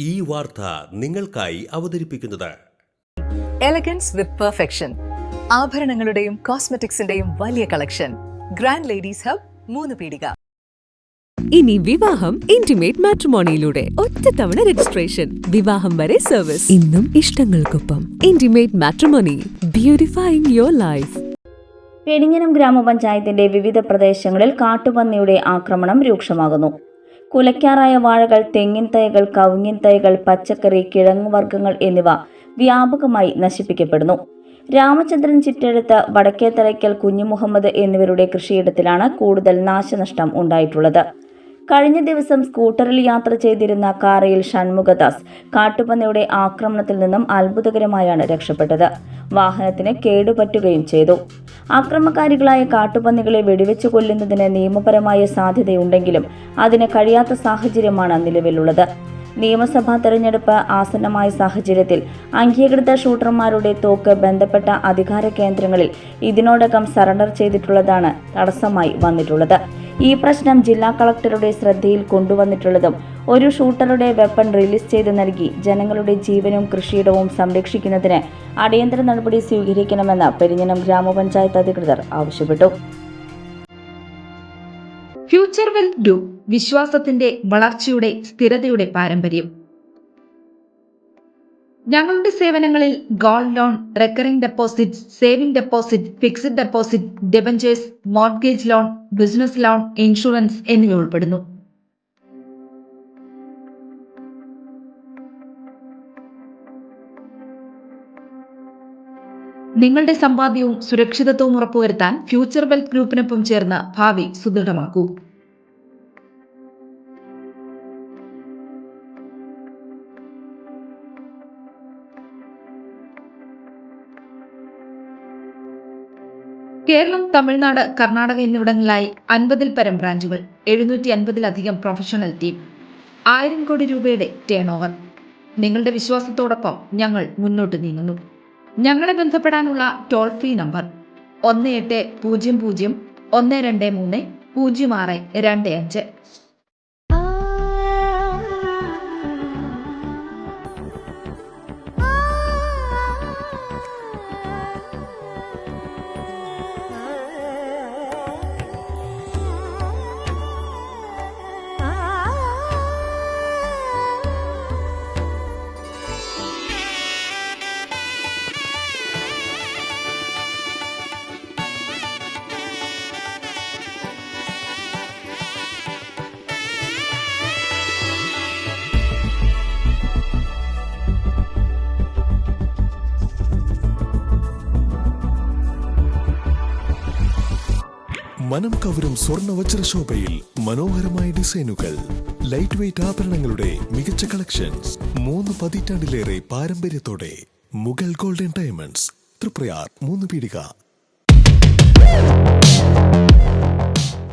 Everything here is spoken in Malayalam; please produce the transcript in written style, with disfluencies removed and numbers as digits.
ഈ വാർത്ത നിങ്ങൾക്കായി അവതരിപ്പിക്കുന്നത് എലഗൻസ് വിത്ത് പെർഫെക്ഷൻ, ആഭരണങ്ങളുടെയും കോസ്മെറ്റിക്സിന്റെയും വലിയ കളക്ഷൻ. ഗ്രാൻഡ് ലേഡീസ് ഹബ്, 3 പീടിക. ഇനി വിവാഹം ഇന്റിമേറ്റ് മാട്രിമോണിയിലൂടെ ഒറ്റത്തവണ രജിസ്ട്രേഷൻ, വിവാഹം വരെ സർവീസ്. ഇന്നും ഇഷ്ടങ്ങൾക്കൊപ്പം intimate matrimony, beautifying your life. Peringanam ഗ്രാമപഞ്ചായത്തിന്റെ വിവിധ പ്രദേശങ്ങളിൽ കാട്ടുപന്നിയുടെ ആക്രമണം രൂക്ഷമാകുന്നു. കുലയ്ക്കാറായ വാഴകൾ, തെങ്ങിൻ തൈകൾ, കവുങ്ങിൻ തൈകൾ, പച്ചക്കറി, കിഴങ്ങുവർഗ്ഗങ്ങൾ എന്നിവ വ്യാപകമായി നശിപ്പിക്കപ്പെടുന്നു. രാമചന്ദ്രൻ ചിറ്റെഴുത്ത്, വടക്കേത്തലയ്ക്കൽ കുഞ്ഞുമുഹമ്മദ് എന്നിവരുടെ കൃഷിയിടത്തിലാണ് കൂടുതൽ നാശനഷ്ടം ഉണ്ടായിട്ടുള്ളത്. കഴിഞ്ഞ ദിവസം സ്കൂട്ടറിൽ യാത്ര ചെയ്തിരുന്ന കാറയിൽ ഷൺമുഖദാസ് കാട്ടുപന്നിയുടെ ആക്രമണത്തിൽ നിന്നും അത്ഭുതകരമായാണ് രക്ഷപ്പെട്ടത്. വാഹനത്തിന് കേടുപറ്റുകയും ചെയ്തു. ആക്രമണകാരികളായ കാട്ടുപന്നികളെ വെടിവെച്ചു കൊല്ലുന്നതിന് നിയമപരമായ സാധ്യതയുണ്ടെങ്കിലും അതിന് കഴിയാത്ത സാഹചര്യമാണ് നിലവിലുള്ളത്. നിയമസഭാ തെരഞ്ഞെടുപ്പ് ആസന്നമായ സാഹചര്യത്തിൽ അംഗീകൃത ഷൂട്ടർമാരുടെ തോക്ക് ബന്ധപ്പെട്ട അധികാര കേന്ദ്രങ്ങളിൽ ഇതിനോടകം സറണ്ടർ ചെയ്തിട്ടുള്ളതാണ് തടസ്സമായി വന്നിട്ടുള്ളത്. ഈ പ്രശ്നം ജില്ലാ കളക്ടറുടെ ശ്രദ്ധയിൽ കൊണ്ടുവന്നിട്ടുള്ളതും ഒരു ഷൂട്ടറുടെ വെപ്പൺ റിലീസ് ചെയ്ത് നൽകി ജനങ്ങളുടെ ജീവനും കൃഷിയിടവും സംരക്ഷിക്കുന്നതിന് അടിയന്തര നടപടി സ്വീകരിക്കണമെന്ന് പെരിങ്ങനം ഗ്രാമപഞ്ചായത്ത് അധികൃതർ ആവശ്യപ്പെട്ടു. ഫ്യൂച്ചർ വെൽത്ത് ഗ്രൂപ്പ്, വിശ്വാസത്തിന്റെ, വളർച്ചയുടെ, സ്ഥിരതയുടെ പാരമ്പര്യം. ഞങ്ങളുടെ സേവനങ്ങളിൽ gold loan, recurring deposit, saving deposit, fixed deposit, debentures, mortgage loan, business loan, insurance എന്നിവ ഉൾപ്പെടുന്നു. നിങ്ങളുടെ സമ്പാദ്യവും സുരക്ഷിതത്വവും ഉറപ്പുവരുത്താൻ ഫ്യൂച്ചർ വെൽത്ത് ഗ്രൂപ്പിനൊപ്പം ചേർന്ന് ഭാവി സുദൃഢമാക്കൂ. കേരളം, തമിഴ്നാട്, കർണാടക എന്നിവിടങ്ങളിലായി 50-ൽ പരം ബ്രാഞ്ചുകൾ, 750-ലധികം പ്രൊഫഷണൽ ടീം, 1000 കോടി രൂപയുടെ ടേൺ ഓവർ. നിങ്ങളുടെ വിശ്വാസത്തോടൊപ്പം ഞങ്ങൾ മുന്നോട്ട് നീങ്ങുന്നു. ഞങ്ങളെ ബന്ധപ്പെടാനുള്ള ടോൾ ഫ്രീ നമ്പർ 1800-123-0625. മനം കവരും സ്വർണ്ണ വജ്രശോഭയിൽ മനോഹരമായ ഡിസൈനുകൾ, ലൈറ്റ് വെയ്റ്റ് ആഭരണങ്ങളുടെ മികച്ച കളക്ഷൻസ്, 3 പതിറ്റാണ്ടിലേറെ പാരമ്പര്യത്തോടെ മുഗൾ ഗോൾഡൻ ഡയമണ്ട്സ്, തൃപ്രയാർ, 3 പീടിക.